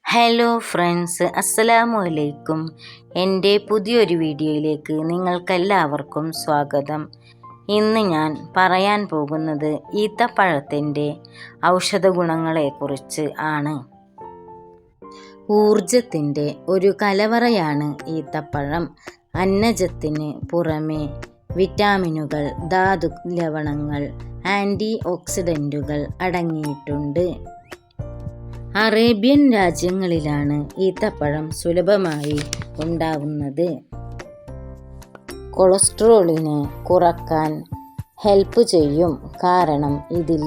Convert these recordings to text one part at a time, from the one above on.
Hello friends, അസ്സലാമു അലൈക്കും. എൻ്റെ പുതിയൊരു വീഡിയോയിലേക്ക് നിങ്ങൾക്കെല്ലാവർക്കും സ്വാഗതം. ഇന്ന് ഞാൻ പറയാൻ പോകുന്നത് ഈത്തപ്പഴത്തിൻ്റെ ഔഷധ ഗുണങ്ങളെക്കുറിച്ച് ആണ്. ഊർജത്തിൻ്റെ ഒരു കലവറയാണ് ഈത്തപ്പഴം. അന്നജത്തിന് പുറമെ വിറ്റാമിനുകൾ, ധാതു ലവണങ്ങൾ, ആൻറ്റി ഓക്സിഡൻറ്റുകൾ അടങ്ങിയിട്ടുണ്ട്. അറേബ്യൻ രാജ്യങ്ങളിലാണ് ഈത്തപ്പഴം സുലഭമായി ഉണ്ടാവുന്നത്. കൊളസ്ട്രോളിനെ കുറക്കാൻ ഹെൽപ്പ് ചെയ്യും. കാരണം ഇതിൽ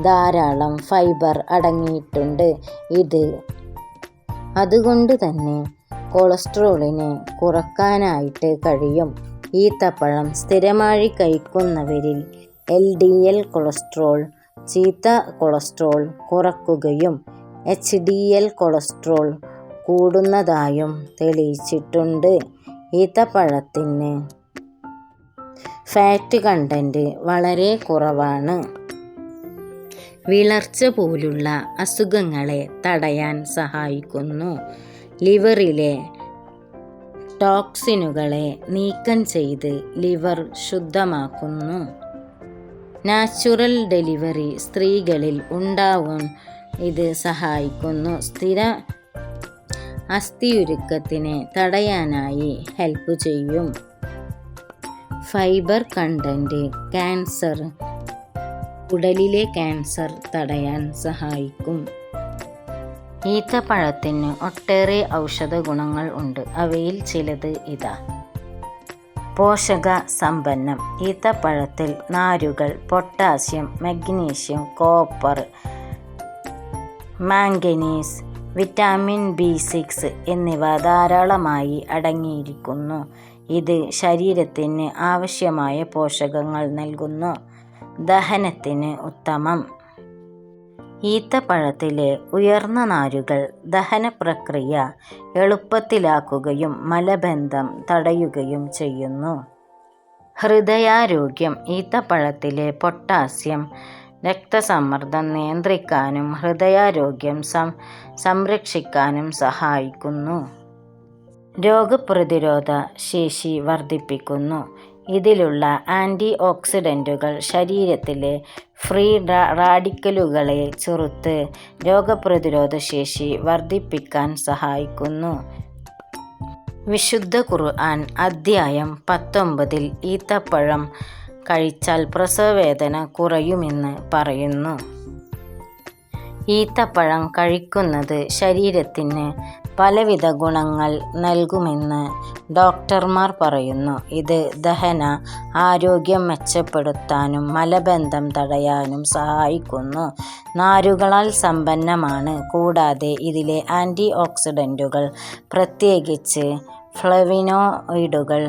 ധാരാളം ഫൈബർ അടങ്ങിയിട്ടുണ്ട്. അതുകൊണ്ട് തന്നെ കൊളസ്ട്രോളിനെ കുറക്കാനായിട്ട് കഴിയും. ഈത്തപ്പഴം സ്ഥിരമായി കഴിക്കുന്നവരിൽ LDL കൊളസ്ട്രോൾ, ചീത്ത കൊളസ്ട്രോൾ കുറക്കുകയും HDL കൊളസ്ട്രോൾ കൂടുന്നതായും തെളിയിച്ചിട്ടുണ്ട്. ഈത്തപ്പഴത്തിന് ഫാറ്റ് കണ്ടന്റ് വളരെ കുറവാണ്. വിളർച്ച പോലുള്ള അസുഖങ്ങളെ തടയാൻ സഹായിക്കുന്നു. ലിവറിലെ ടോക്സിനുകളെ നീക്കം ചെയ്ത് ലിവർ ശുദ്ധമാക്കുന്നു. നാച്ചുറൽ ഡെലിവറി സ്ത്രീകളിൽ ഉണ്ടാവാൻ ഇത് സഹായിക്കുന്നു. സ്ഥിര അസ്ഥിയുരുക്കത്തിനെ തടയാനായി ഹെൽപ്പ് ചെയ്യും. ഫൈബർ കണ്ടന്റ് ക്യാൻസർ, കുടലിലെ ക്യാൻസർ തടയാൻ സഹായിക്കും. ഈത്തപ്പഴത്തിന് ഒട്ടേറെ ഔഷധ ഗുണങ്ങൾ ഉണ്ട്. അവയിൽ ചിലത് ഇതാ. പോഷക സമ്പന്നം. ഈത്തപ്പഴത്തിൽ നാരുകൾ, potassium, magnesium, copper, manganese, vitamin B6 എന്നിവ ധാരാളമായി അടങ്ങിയിരിക്കുന്നു. ഇത് ശരീരത്തിന് ആവശ്യമായ പോഷകങ്ങൾ നൽകുന്നു. ദഹനത്തിന് ഉത്തമം. ഈത്തപ്പഴത്തിലെ ഉയർന്ന നാരുകൾ ദഹന പ്രക്രിയ എളുപ്പത്തിലാക്കുകയും മലബന്ധം തടയുകയും ചെയ്യുന്നു. ഹൃദയാരോഗ്യം. ഈത്തപ്പഴത്തിലെ പൊട്ടാസ്യം രക്തസമ്മർദ്ദം നിയന്ത്രിക്കാനും ഹൃദയാരോഗ്യം സംരക്ഷിക്കാനും സഹായിക്കുന്നു. രോഗപ്രതിരോധ ശേഷി വർദ്ധിപ്പിക്കുന്നു. ഇതിലുള്ള ആൻറ്റി ഓക്സിഡൻറ്റുകൾ ശരീരത്തിലെ ഫ്രീ റാഡിക്കലുകളെ ചെറുത്ത് രോഗപ്രതിരോധ ശേഷി വർദ്ധിപ്പിക്കാൻ സഹായിക്കുന്നു. വിശുദ്ധ ഖുർആൻ അധ്യായം 19 ഈത്തപ്പഴം കഴിച്ചാൽ പ്രസവവേദന കുറയുമെന്ന് പറയുന്നു. ഈത്തപ്പഴം കഴിക്കുന്നത് ശരീരത്തിന് പലവിധ ഗുണങ്ങൾ നൽകുമെന്ന് ഡോക്ടർമാർ പറയുന്നു. ഇത് ദഹന ആരോഗ്യം മെച്ചപ്പെടുത്താനും മലബന്ധം തടയാനും സഹായിക്കുന്നു. നാരുകളാൽ സമ്പന്നമാണ്. കൂടാതെ ഇതിലെ ആൻറ്റി ഓക്സിഡൻറ്റുകൾ, പ്രത്യേകിച്ച് ഫ്ലവിനോയിഡുകൾ,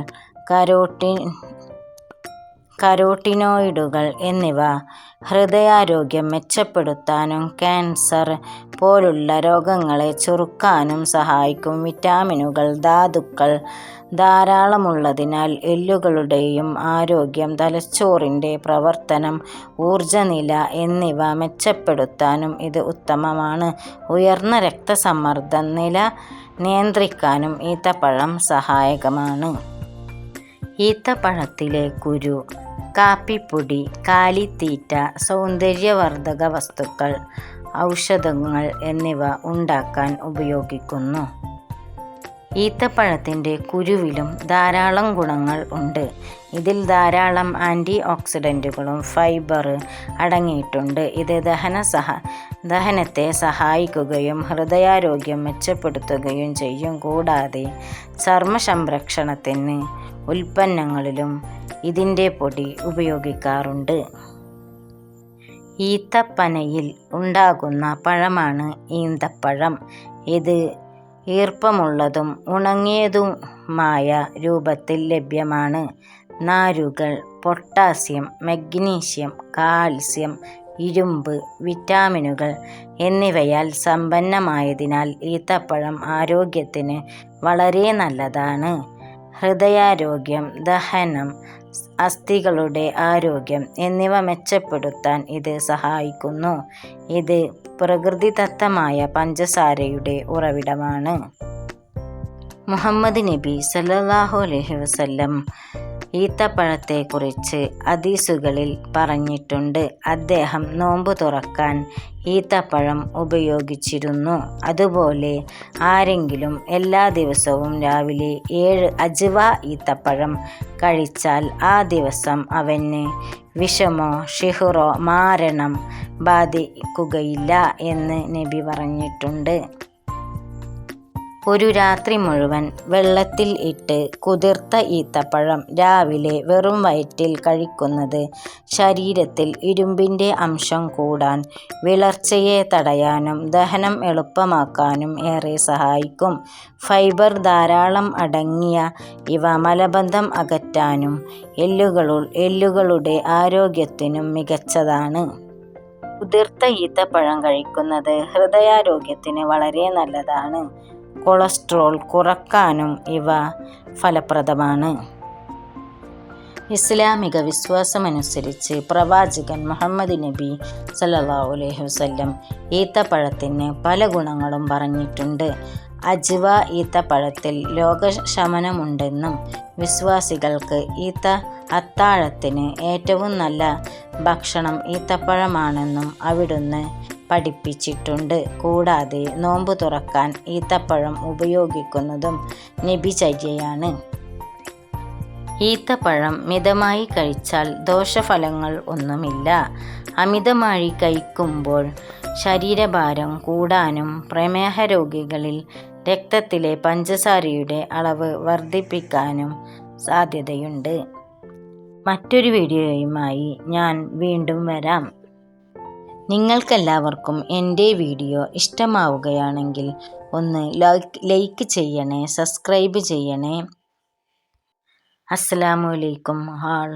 കരോട്ടിനോയിഡുകൾ എന്നിവ ഹൃദയാരോഗ്യം മെച്ചപ്പെടുത്താനും ക്യാൻസർ പോലുള്ള രോഗങ്ങളെ ചെറുക്കാനും സഹായിക്കും. വിറ്റാമിനുകൾ, ധാതുക്കൾ ധാരാളമുള്ളതിനാൽ എല്ലുകളുടെയും ആരോഗ്യം, തലച്ചോറിൻ്റെ പ്രവർത്തനം, ഊർജ്ജനില എന്നിവ മെച്ചപ്പെടുത്താനും ഇത് ഉത്തമമാണ്. ഉയർന്ന രക്തസമ്മർദ്ദ നില നിയന്ത്രിക്കാനും ഈത്തപ്പഴം സഹായകമാണ്. ഈത്തപ്പഴത്തിലെ കുരു, കാപ്പിപ്പൊടി, കാലിത്തീറ്റ, സൗന്ദര്യവർദ്ധക വസ്തുക്കൾ, ഔഷധങ്ങൾ എന്നിവ ഉണ്ടാക്കാൻ ഉപയോഗിക്കുന്നു. ഈത്തപ്പഴത്തിൻ്റെ കുരുവിലും ധാരാളം ഗുണങ്ങൾ ഉണ്ട്. ഇതിൽ ധാരാളം ആൻറ്റി ഓക്സിഡൻറ്റുകളും ഫൈബർ അടങ്ങിയിട്ടുണ്ട്. ഇത് ദഹനത്തെ സഹായിക്കുകയും ഹൃദയാരോഗ്യം മെച്ചപ്പെടുത്തുകയും ചെയ്യും. കൂടാതെ ചർമ്മ സംരക്ഷണത്തിന് ഉൽപ്പന്നങ്ങളിലും ഇതിൻ്റെ പൊടി ഉപയോഗിക്കാറുണ്ട്. ഈത്തപ്പനയിൽ ഉണ്ടാകുന്ന പഴമാണ് ഈന്തപ്പഴം. ഇത് ഈർപ്പമുള്ളതും ഉണങ്ങിയതുമായ രൂപത്തിൽ ലഭ്യമാണ്. നാരുകൾ, പൊട്ടാസ്യം, മഗ്നീഷ്യം, കാൽസ്യം, ഇരുമ്പ്, വിറ്റാമിനുകൾ എന്നിവയാൽ സമ്പന്നമായതിനാൽ ഈത്തപ്പഴം ആരോഗ്യത്തിന് വളരെ നല്ലതാണ്. ഹൃദയാരോഗ്യം, ദഹനം, അസ്ഥികളുടെ ആരോഗ്യം എന്നിവ മെച്ചപ്പെടുത്താൻ ഇത് സഹായിക്കുന്നു. ഇത് പ്രകൃതിദത്തമായ പഞ്ചസാരയുടെ ഉറവിടമാണ്. മുഹമ്മദ് നബി സല്ലല്ലാഹു അലൈഹി വസല്ലം ഈത്തപ്പഴത്തെക്കുറിച്ച് ഹദീസുകളിൽ പറഞ്ഞിട്ടുണ്ട്. അദ്ദേഹം നോമ്പ് തുറക്കാൻ ഈത്തപ്പഴം ഉപയോഗിച്ചിരുന്നു. അതുപോലെ ആരെങ്കിലും എല്ലാ ദിവസവും രാവിലെ 7 അജ്വ ഈത്തപ്പഴം കഴിച്ചാൽ ആ ദിവസം അവന് വിഷമോ സിഹ്റോ മാരണം ബാധിക്കുകയില്ല എന്ന് നബി പറഞ്ഞിട്ടുണ്ട്. ഒരു രാത്രി മുഴുവൻ വെള്ളത്തിൽ ഇട്ട് കുതിർത്ത ഈത്തപ്പഴം രാവിലെ വെറും വയറ്റിൽ കഴിക്കുന്നത് ശരീരത്തിൽ ഇരുമ്പിൻ്റെ അംശം കൂടാൻ, വിളർച്ചയെ തടയാനും ദഹനം എളുപ്പമാക്കാനും ഏറെ സഹായിക്കും. ഫൈബർ ധാരാളം അടങ്ങിയ ഇവ മലബന്ധം അകറ്റാനും എല്ലുകളുടെ ആരോഗ്യത്തിനും മികച്ചതാണ്. കുതിർത്ത ഈത്തപ്പഴം കഴിക്കുന്നത് ഹൃദയാരോഗ്യത്തിന് വളരെ നല്ലതാണ്. കൊളസ്ട്രോൾ കുറക്കാനും ഇവ ഫലപ്രദമാണ്. ഇസ്ലാമിക വിശ്വാസമനുസരിച്ച് പ്രവാചകൻ മുഹമ്മദ് നബി സല്ലല്ലാഹു അലൈഹി വസല്ലം ഈത്തപ്പഴത്തിന് പല ഗുണങ്ങളും പറഞ്ഞിട്ടുണ്ട്. അജ്വ ഈത്തപ്പഴത്തിൽ രോഗശമനമുണ്ടെന്നും വിശ്വാസികൾക്ക് അത്താഴത്തിന് ഏറ്റവും നല്ല ഭക്ഷണം ഈത്തപ്പഴമാണെന്നും അവിടുന്ന് പഠിപ്പിച്ചിട്ടുണ്ട്. കൂടാതെ നോമ്പ് തുറക്കാൻ ഈത്തപ്പഴം ഉപയോഗിക്കുന്നതും നബിചര്യയാണ്. ഈത്തപ്പഴം മിതമായി കഴിച്ചാൽ ദോഷഫലങ്ങൾ ഒന്നുമില്ല. അമിതമായി കഴിക്കുമ്പോൾ ശരീരഭാരം കൂടാനും പ്രമേഹ രോഗികളിൽ രക്തത്തിലെ പഞ്ചസാരയുടെ അളവ് വർദ്ധിപ്പിക്കാനും സാധ്യതയുണ്ട്. മറ്റൊരു വീഡിയോയുമായി ഞാൻ വീണ്ടും വരാം. നിങ്ങൾക്കെല്ലാവർക്കും എൻ്റെ വീഡിയോ ഇഷ്ടമാവുകയാണെങ്കിൽ ഒന്ന് ലൈക്ക് ചെയ്യണേ, സബ്സ്ക്രൈബ് ചെയ്യണേ. അസ്സലാമു അലൈക്കും ആൾ.